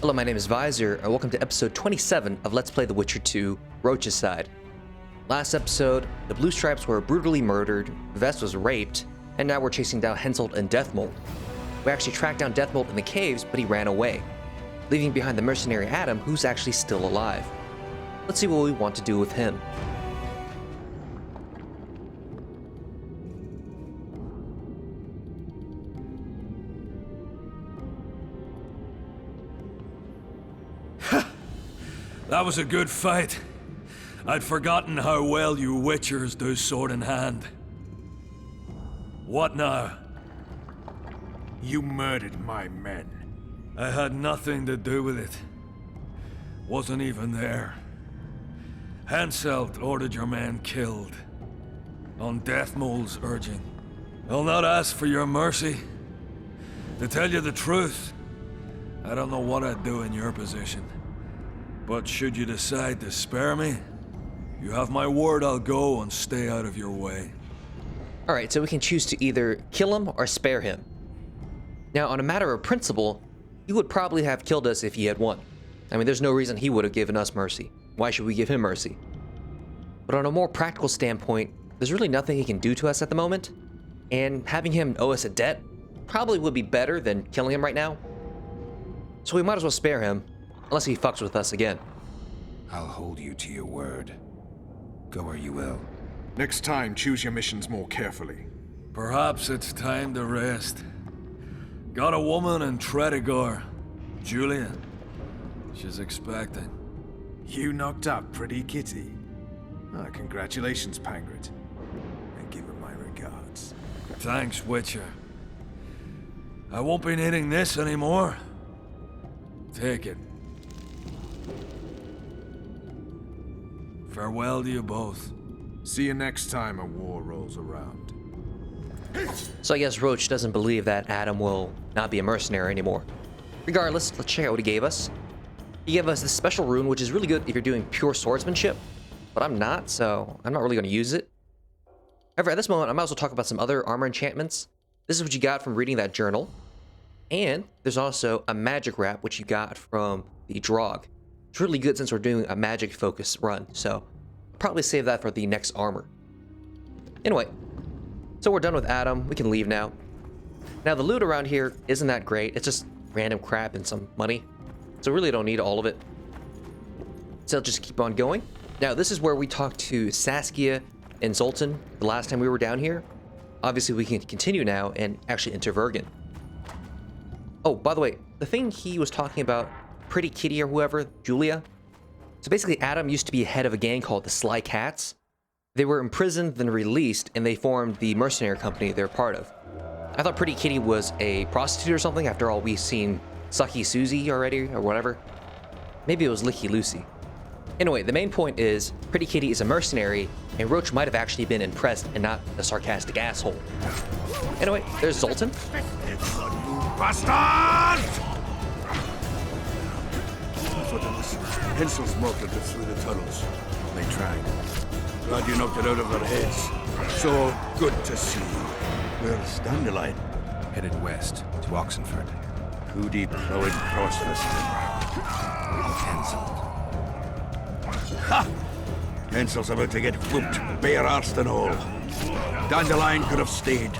Hello, my name is Visor, and welcome to episode 27 of Let's Play The Witcher 2, Roche's Side. Last episode, the Blue Stripes were brutally murdered, Vest was raped, and now we're chasing down Henselt and Deathmold. We actually tracked down Deathmold in the caves, but he ran away, leaving behind the mercenary Adam, who's actually still alive. Let's see what we want to do with him. That was a good fight. I'd forgotten how well you Witchers do sword in hand. What now? You murdered my men. I had nothing to do with it. Wasn't even there. Henselt ordered your men killed. On Deathmold's urging. I'll not ask for your mercy. To tell you the truth, I don't know what I'd do in your position. But should you decide to spare me, you have my word I'll go and stay out of your way. Alright, so we can choose to either kill him or spare him. Now, on a matter of principle, he would probably have killed us if he had won. I mean, there's no reason he would have given us mercy. Why should we give him mercy? But on a more practical standpoint, there's really nothing he can do to us at the moment, and having him owe us a debt probably would be better than killing him right now. So we might as well spare him, unless he fucks with us again. I'll hold you to your word. Go where you will. Next time, choose your missions more carefully. Perhaps it's time to rest. Got a woman in Tredegar, Julia. She's expecting. You knocked up pretty kitty. Ah, congratulations, Pangrid. And give her my regards. Thanks, Witcher. I won't be needing this anymore. Take it. Farewell to you both. See you next time a war rolls around. So I guess Roche doesn't believe that Adam will not be a mercenary anymore. Regardless, let's check out what he gave us. He gave us this special rune, which is really good if you're doing pure swordsmanship, but I'm not, so I'm not really going to use it. However, at this moment, I might as well talk about some other armor enchantments. This is what you got from reading that journal. And there's also a magic wrap, which you got from the Drog. It's really good since we're doing a magic focus run, so I'll probably save that for the next armor. Anyway, so we're done with Adam. We can leave now. Now, the loot around here isn't that great. It's just random crap and some money. So really don't need all of it. So I'll just keep on going. Now, this is where we talked to Saskia and Zoltan the last time we were down here. Obviously, we can continue now and actually enter Vergen. Oh, by the way, the thing he was talking about, Pretty Kitty or whoever, Julia. So basically, Adam used to be head of a gang called the Sly Cats. They were imprisoned, then released, and they formed the mercenary company they're part of. I thought Pretty Kitty was a prostitute or something. After all, we've seen Sucky Susie already, or whatever. Maybe it was Licky Lucy. Anyway, the main point is, Pretty Kitty is a mercenary, and Roche might have actually been impressed and not a sarcastic asshole. Anyway, there's Zoltan. Bastard! Henselt's mortar got through the tunnels. They tried. Glad you knocked it out of their heads. So good to see you. Where's Dandelion? Headed west to Oxenford. Who deep plowing across this Henselt. Ha! Henselt's about to get whooped, bare-arsed and all. Dandelion could have stayed.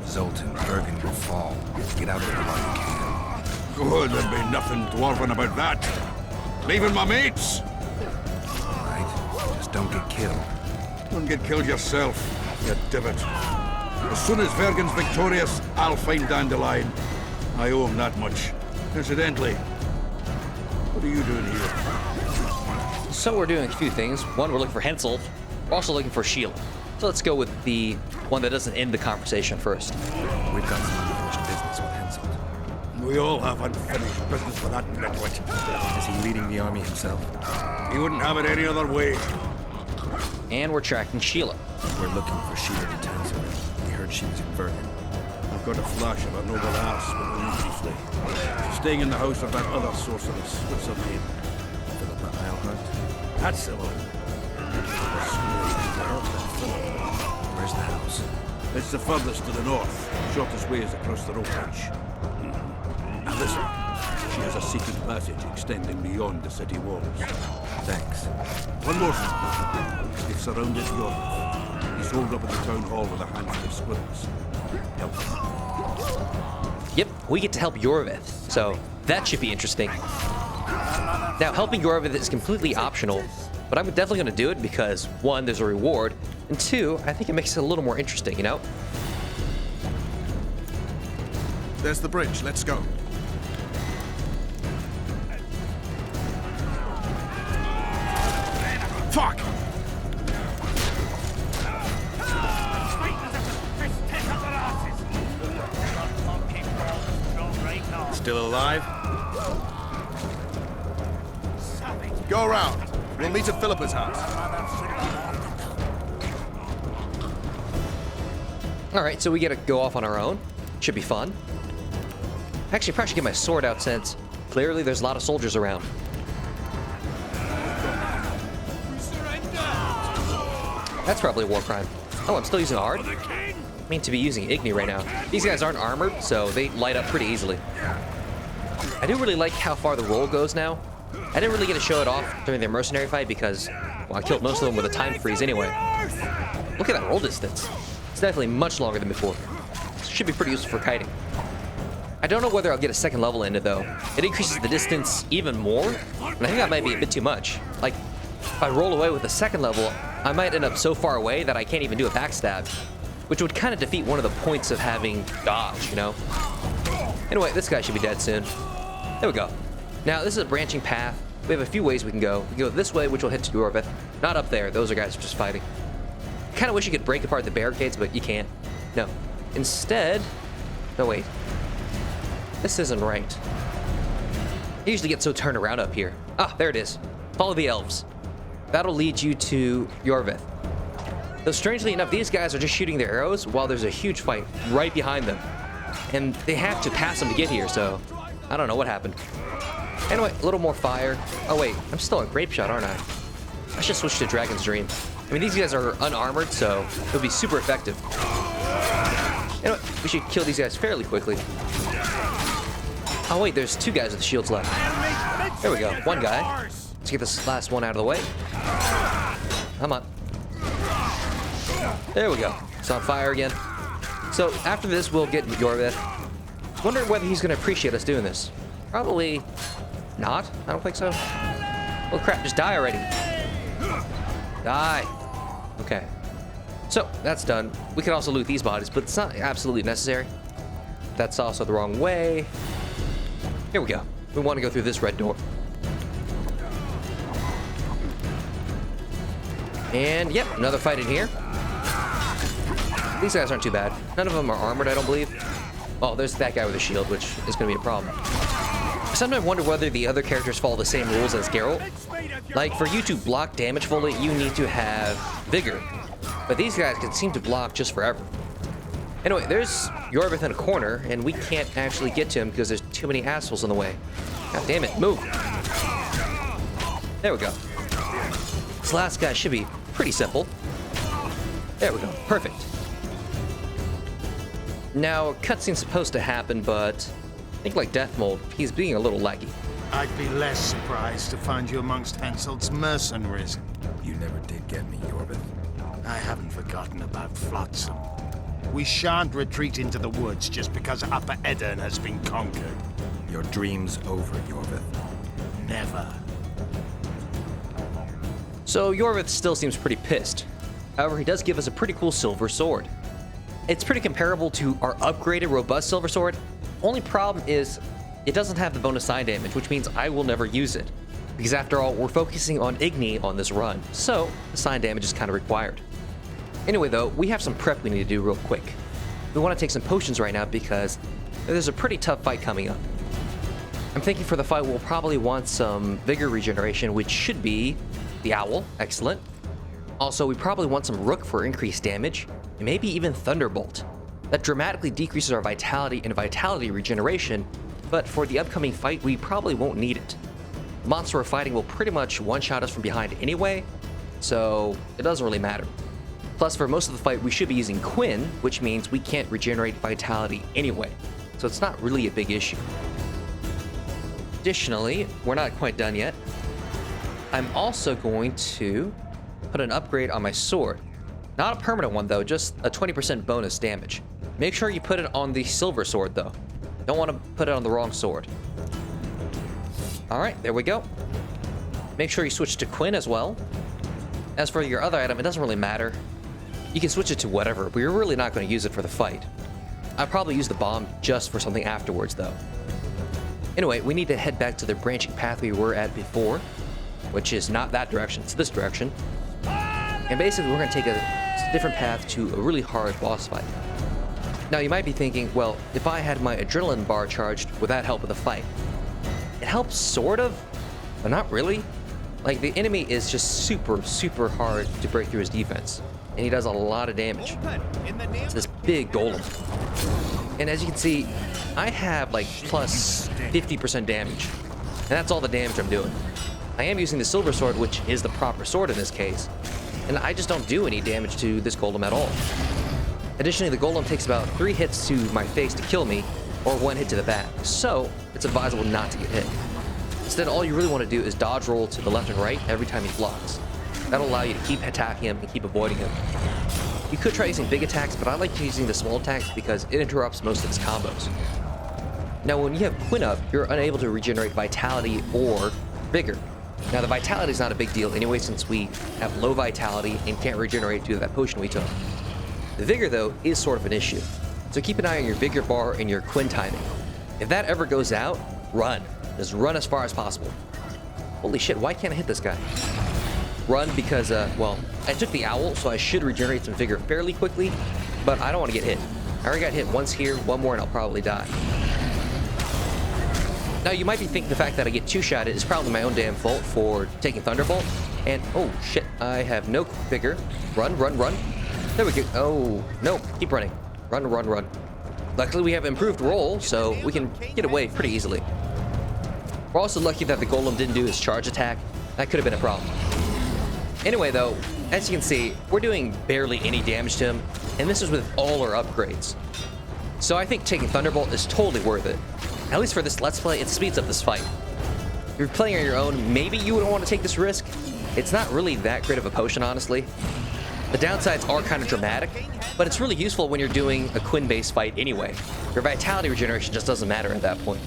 Zoltan, Vergen will fall. Get out of there while you can. Good, there'd be nothing dwarven about that. Leaving my mates! Right? Just don't get killed. Don't get killed yourself, you divot. As soon as Vergen's victorious, I'll find Dandelion. I owe him that much. Incidentally, what are you doing here? So we're doing a few things. One, we're looking for Henselt. We're also looking for Sheila. So let's go with the one that doesn't end the conversation first. We've got some unfinished business with Henselt. We all have unfinished business with that nitwit. Is he leading the army himself? He wouldn't have it any other way. And we're tracking Sheila. We're looking for Sheila de Tanzor. We heard she was in Vergen. I've got a flash of her noble ass with her briefly. She's staying in the house of that other sorceress. What's her name? Philippa Eilhart. That's the one. Where's the house? It's the furthest to the north. Shortest way is across the rope bridge. Now listen, she a secret passage extending beyond the city walls. Thanks. One more thing. They've surrounded Iorveth. He's holed up at the town hall with a handful of squirrels. Help him. Yep, we get to help Iorveth, so that should be interesting. Now, helping Iorveth is completely optional, but I'm definitely going to do it because, one, there's a reward, and two, I think it makes it a little more interesting, you know? There's the bridge. Let's go. Fuck! Still alive? Go around. We'll meet at Philippa's house. Alright, so we get to go off on our own. Should be fun. Actually, I probably should get my sword out since clearly there's a lot of soldiers around. That's probably a war crime. Oh, I'm still using hard? I mean to be using Igni right now. These guys aren't armored, so they light up pretty easily. I do really like how far the roll goes now. I didn't really get to show it off during the mercenary fight because, well, I killed most of them with a time freeze anyway. Look at that roll distance. It's definitely much longer than before. Should be pretty useful for kiting. I don't know whether I'll get a second level in it though. It increases the distance even more, and I think that might be a bit too much. Like, if I roll away with the second level, I might end up so far away that I can't even do a backstab, which would kind of defeat one of the points of having dodge, you know? Anyway, this guy should be dead soon. There we go. Now, this is a branching path. We have a few ways we can go. We can go this way, which will hit to Iorveth. Not up there. Those are guys just fighting. Kind of wish you could break apart the barricades, but you can't. No. Instead... No, wait. This isn't right. I usually get so turned around up here. Ah, there it is. Follow the elves. That'll lead you to Iorveth. Though strangely enough, these guys are just shooting their arrows while there's a huge fight right behind them. And they have to pass them to get here, so I don't know what happened. Anyway, a little more fire. Oh wait, I'm still on Grape Shot, aren't I? I should switch to Dragon's Dream. I mean, these guys are unarmored, so it'll be super effective. Anyway, we should kill these guys fairly quickly. Oh wait, there's two guys with shields left. There we go, one guy. Let's get this last one out of the way. Come on. There we go. It's on fire again. So after this, we'll get Iorveth. Wonder whether he's going to appreciate us doing this. Probably not. I don't think so. Well, crap, just die already. Die. Okay. So, that's done. We can also loot these bodies, but it's not absolutely necessary. That's also the wrong way. Here we go. We want to go through this red door. And, yep, another fight in here. These guys aren't too bad. None of them are armored, I don't believe. Oh, there's that guy with a shield, which is going to be a problem. I sometimes wonder whether the other characters follow the same rules as Geralt. Like, for you to block damage fully, you need to have Vigor. But these guys can seem to block just forever. Anyway, there's Iorveth in a corner, and we can't actually get to him because there's too many assholes in the way. God damn it, move. There we go. This last guy should be pretty simple. There we go, perfect. Now, a cutscene's supposed to happen, but I think like Death Mold, he's being a little laggy. I'd be less surprised to find you amongst Henselt's mercenaries. You never did get me, Iorveth. I haven't forgotten about Flotsam. We shan't retreat into the woods just because Upper Eddern has been conquered. Your dream's over, Iorveth. Never. So Iorveth still seems pretty pissed. However, he does give us a pretty cool silver sword. It's pretty comparable to our upgraded robust silver sword. Only problem is it doesn't have the bonus side damage, which means I will never use it. Because after all, we're focusing on Igni on this run, so the side damage is kind of required. Anyway though, we have some prep we need to do real quick. We want to take some potions right now because there's a pretty tough fight coming up. I'm thinking for the fight we'll probably want some vigor regeneration, which should be the owl, excellent. Also, we probably want some rook for increased damage, and maybe even thunderbolt. That dramatically decreases our vitality and vitality regeneration, but for the upcoming fight we probably won't need it. The monster we're fighting will pretty much one-shot us from behind anyway, so it doesn't really matter. Plus, for most of the fight we should be using Quinn, which means we can't regenerate vitality anyway, so it's not really a big issue. Additionally, we're not quite done yet. I'm also going to put an upgrade on my sword. Not a permanent one though, just a 20% bonus damage. Make sure you put it on the silver sword though. Don't want to put it on the wrong sword. All right, there we go. Make sure you switch to Quinn as well. As for your other item, it doesn't really matter. You can switch it to whatever, but you're really not going to use it for the fight. I'll probably use the bomb just for something afterwards though. Anyway, we need to head back to the branching path we were at before, which is not that direction, it's this direction. And basically, we're going to take a different path to a really hard boss fight. Now, you might be thinking, well, if I had my adrenaline bar charged, would that help with the fight? It helps, sort of, but not really. Like, the enemy is just super, super hard to break through his defense, and he does a lot of damage. It's this big golem. And as you can see, I have like plus 50% damage, and that's all the damage I'm doing. I am using the silver sword, which is the proper sword in this case, and I just don't do any damage to this golem at all. Additionally, the golem takes about 3 hits to my face to kill me, or 1 hit to the back, so it's advisable not to get hit. Instead, all you really want to do is dodge roll to the left and right every time he blocks. That'll allow you to keep attacking him and keep avoiding him. You could try using big attacks, but I like using the small attacks because it interrupts most of his combos. Now, when you have Quinn up, you're unable to regenerate vitality or vigor. Now, the vitality is not a big deal anyway, since we have low vitality and can't regenerate due to that potion we took. The vigor, though, is sort of an issue. So keep an eye on your vigor bar and your Quinn timing. If that ever goes out, run. Just run as far as possible. Holy shit, why can't I hit this guy? Run because, well, I took the owl, so I should regenerate some vigor fairly quickly, but I don't want to get hit. I already got hit once here, one more, and I'll probably die. Now, you might be thinking the fact that I get 2-shotted is probably my own damn fault for taking Thunderbolt, and oh shit, I have no vigor. Run, run, run. There we go. Oh, no, keep running. Run, run, run. Luckily, we have improved roll, so we can get away pretty easily. We're also lucky that the golem didn't do his charge attack. That could have been a problem. Anyway, though, as you can see, we're doing barely any damage to him, and this is with all our upgrades. So I think taking Thunderbolt is totally worth it. At least for this Let's Play, it speeds up this fight. If you're playing on your own, maybe you wouldn't want to take this risk. It's not really that great of a potion, honestly. The downsides are kind of dramatic, but it's really useful when you're doing a Quinn-based fight anyway. Your vitality regeneration just doesn't matter at that point.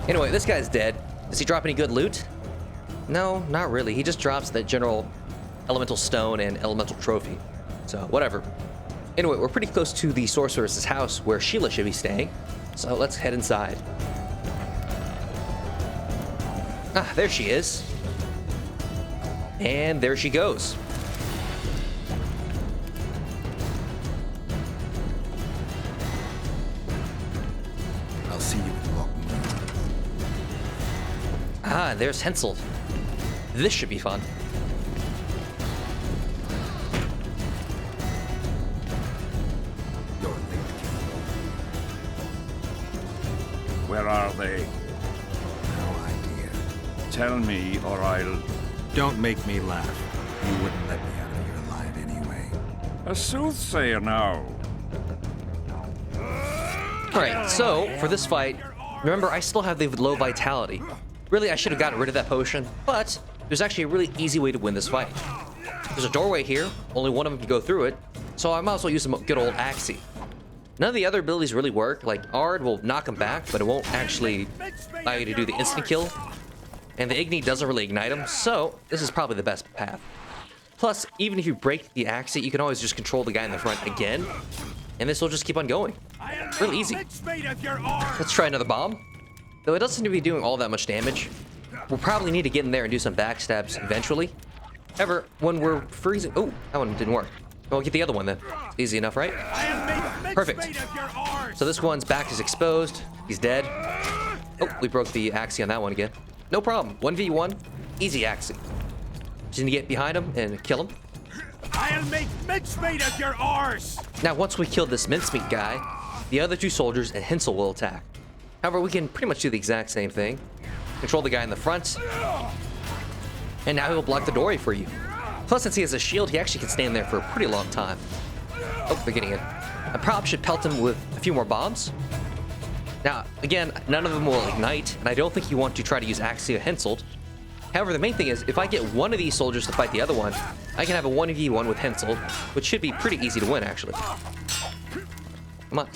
Anyway, this guy's dead. Does he drop any good loot? No, not really. He just drops the general elemental stone and elemental trophy. So, whatever. Anyway, we're pretty close to the sorceress's house where Sheila should be staying. So, let's head inside. Ah, there she is. And there she goes. I'll see you in Walk Moon. Ah, there's Henselt. This should be fun. You're late. Where are they? No idea. Tell me, or I'll... Don't make me laugh. You wouldn't let me out of here alive anyway. A soothsayer now. Alright, so, for this fight, remember, I still have the low vitality. Really, I should have gotten rid of that potion, but there's actually a really easy way to win this fight. There's a doorway here, only one of them can go through it, so I might as well use some good old Axie. None of the other abilities really work, like Ard will knock him back, but it won't actually allow you to do the instant kill. And the Igni doesn't really ignite him, so this is probably the best path. Plus, even if you break the Axie, you can always just control the guy in the front again, and this will just keep on going. Really easy. Let's try another bomb. Though it doesn't seem to be doing all that much damage, we'll probably need to get in there and do some backstabs eventually. However, when we're freezing... Oh, that one didn't work. Well, get the other one then. It's easy enough, right? Perfect. So this one's back is exposed. He's dead. Oh, we broke the Axie on that one again. No problem. 1v1. Easy Axie. Just need to get behind him and kill him. I'll make mincemeat of your arse! Now, once we kill this mincemeat guy, the other 2 soldiers and Henselt will attack. However, we can pretty much do the exact same thing. Control the guy in the front. And now he'll block the doorway for you. Plus, since he has a shield, he actually can stand there for a pretty long time. Oh, they're getting it. I probably should pelt him with a few more bombs. Now, again, none of them will ignite, and I don't think you want to try to use Sile and Henselt. However, the main thing is, if I get one of these soldiers to fight the other one, I can have a 1v1 with Henselt, which should be pretty easy to win, actually. Come on.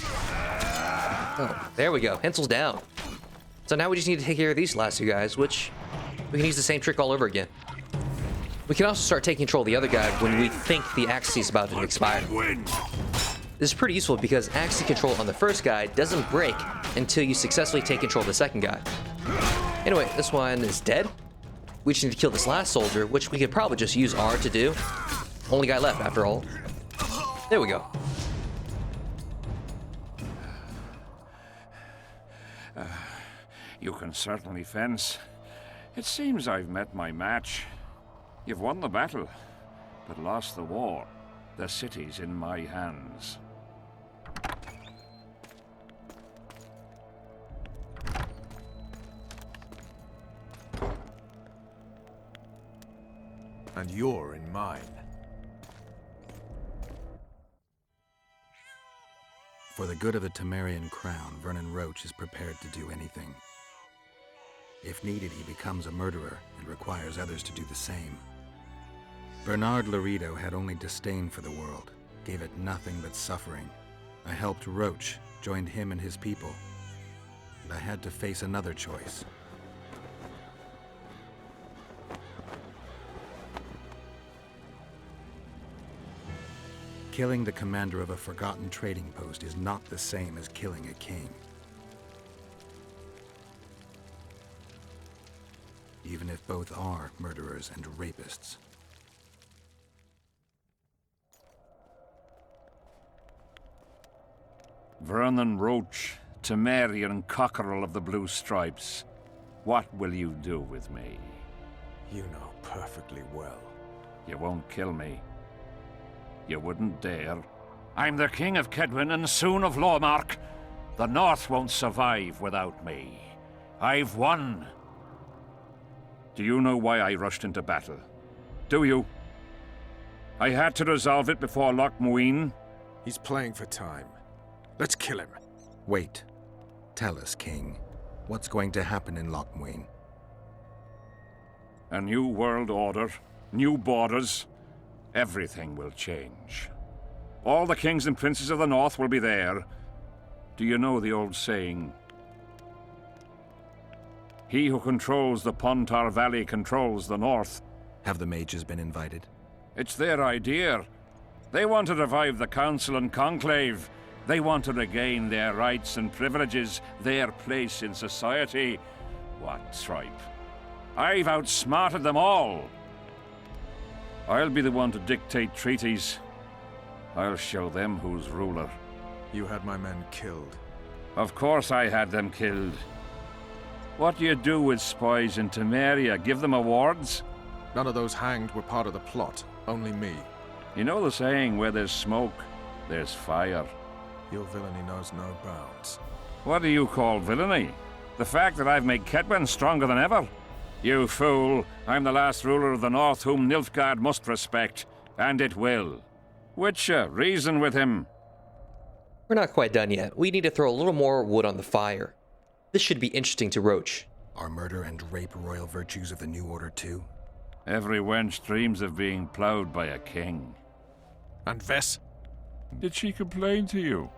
Oh, there we go. Henselt's down. So now we just need to take care of these last two guys, which we can use the same trick all over again. We can also start taking control of the other guy when we think the Axis is about to expire. This is pretty useful because Axis control on the first guy doesn't break until you successfully take control of the second guy. Anyway, this one is dead. We just need to kill this last soldier, which we could probably just use R to do. Only guy left, after all. There we go. You can certainly fence. It seems I've met my match. You've won the battle, but lost the war. The city's in my hands. And you're in mine. For the good of the Temerian crown, Vergen Roche is prepared to do anything. If needed, he becomes a murderer and requires others to do the same. Bernard Laredo had only disdain for the world, gave it nothing but suffering. I helped Roche, joined him and his people, and I had to face another choice. Killing the commander of a forgotten trading post is not the same as killing a king. Even if both are murderers and rapists. Vergen Roche, Temerian cockerel of the Blue Stripes. What will you do with me? You know perfectly well. You won't kill me. You wouldn't dare. I'm the King of Kedwin and soon of Lormark. The North won't survive without me. I've won. Do you know why I rushed into battle? Do you? I had to resolve it before Loch Muin. He's playing for time. Let's kill him. Wait. Tell us, King. What's going to happen in Loch Muin? A new world order, new borders. Everything will change. All the kings and princes of the North will be there. Do you know the old saying? He who controls the Pontar Valley controls the North. Have the mages been invited? It's their idea. They want to revive the Council and Conclave. They want to regain their rights and privileges, their place in society. What tripe? I've outsmarted them all. I'll be the one to dictate treaties. I'll show them who's ruler. You had my men killed. Of course I had them killed. What do you do with spies in Temeria? Give them awards? None of those hanged were part of the plot. Only me. You know the saying, where there's smoke, there's fire. Your villainy knows no bounds. What do you call villainy? The fact that I've made Kedwen stronger than ever? You fool! I'm the last ruler of the North whom Nilfgaard must respect, and it will. Witcher, reason with him. We're not quite done yet. We need to throw a little more wood on the fire. This should be interesting to Roche. Are murder and rape royal virtues of the New Order too? Every wench dreams of being ploughed by a king. And Vess? Did she complain to you?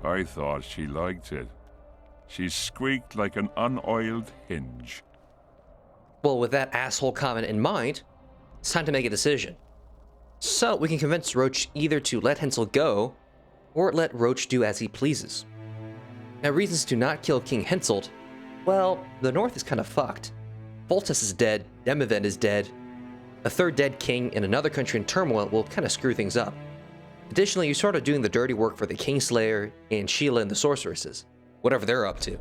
I thought she liked it. She squeaked like an unoiled hinge. Well, with that asshole comment in mind, it's time to make a decision. So we can convince Roche either to let Henselt go, or let Roche do as he pleases. Now, reasons to not kill King Henselt, well, the North is kind of fucked. Foltest is dead, Demavend is dead. A third dead king in another country in turmoil will kind of screw things up. Additionally, you're sort of doing the dirty work for the Kingslayer and Sheila and the Sorceresses, whatever they're up to.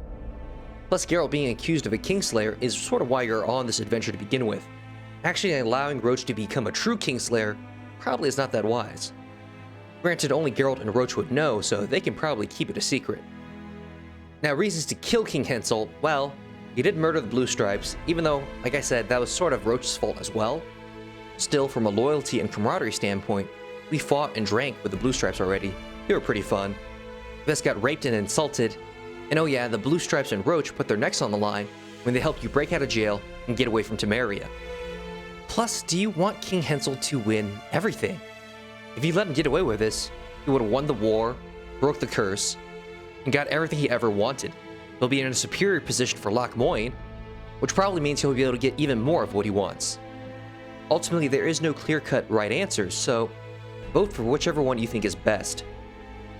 Plus, Geralt being accused of a Kingslayer is sort of why you're on this adventure to begin with. Actually, allowing Roche to become a true Kingslayer probably is not that wise. Granted, only Geralt and Roche would know, so they can probably keep it a secret. Now, reasons to kill King Henselt, well, he did murder the Blue Stripes, even though, like I said, that was sort of Roche's fault as well. Still, from a loyalty and camaraderie standpoint, we fought and drank with the Blue Stripes already. They were pretty fun. Vess got raped and insulted, And oh yeah, the Blue Stripes and Roche put their necks on the line when they helped you break out of jail and get away from Temeria. Plus, do you want King Henselt to win everything? If you let him get away with this, he would have won the war, broke the curse, and got everything he ever wanted. He'll be in a superior position for Loch Moyne, which probably means he'll be able to get even more of what he wants. Ultimately, there is no clear-cut right answer, so vote for whichever one you think is best.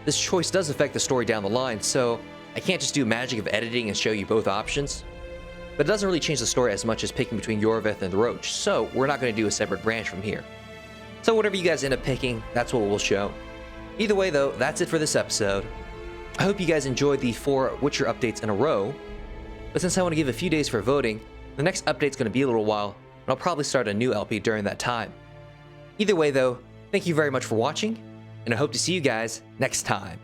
This choice does affect the story down the line, so I can't just do magic of editing and show you both options. But it doesn't really change the story as much as picking between Iorveth and Roche, so we're not going to do a separate branch from here. So whatever you guys end up picking, that's what we'll show. Either way though, that's it for this episode. I hope you guys enjoyed the 4 Witcher updates in a row, but since I want to give a few days for voting, the next update's going to be a little while, and I'll probably start a new LP during that time. Either way though, thank you very much for watching, and I hope to see you guys next time.